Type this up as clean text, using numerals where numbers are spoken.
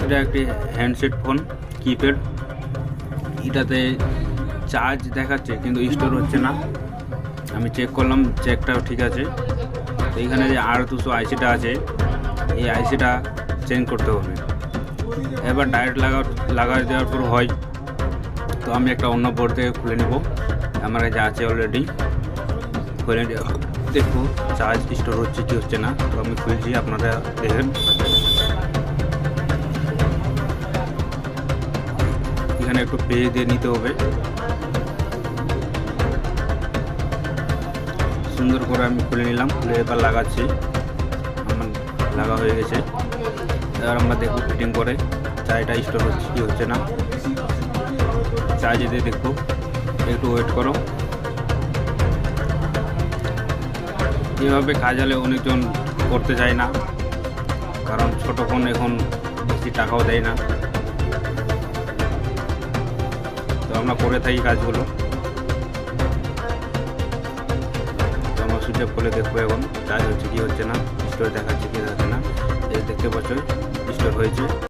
এটা একটি handset phone keypad. এটাতে চার্জ দেখাচ্ছে কিন্তু স্টোর হচ্ছে না। আমি চেক করলাম, চেকটাও ঠিক আছে। তো এইখানে যে R200 আইসিটা আছে, এই আইসিটা চেঞ্জ করতে হবে। এবার ডাইরেক্ট লাগাই দেওয়ার পর হয়। তো আমি একটা অন্য বোর্ড থেকে খুলে নেব, আমার কাছে আছে অলরেডি। খুলে দেখবো চার্জ স্টোর হচ্ছে কি হচ্ছে না। তো আমি খুলছি, আপনারা দেখেন। এখানে একটু পেজ দিয়ে নিতে হবে। সুন্দর করে আমি খুলে নিলাম, খুলে এবার লাগাচ্ছি। আমার লাগা হয়ে গেছে। এবার আমরা দেখব ফিটিং করে চার্জটা স্টোর হচ্ছে কি হচ্ছে না। চার্জ দিয়ে দেখবো, একটু ওয়েট করো। এভাবে কাজ হলে অনেকজন করতে চায় না, কারণ ছোটো ফোন এখন বেশি টাকাও দেয় না। তো আমরা করে থাকি কাজগুলো। তো আমরা সুইচ অফ করে দেখবো এখন চার্জ হচ্ছে কি হচ্ছে না, স্টোর দেখাচ্ছে কি দেখাচ্ছে না। এই দেখতে পাচ্ছ স্টোর হয়েছে।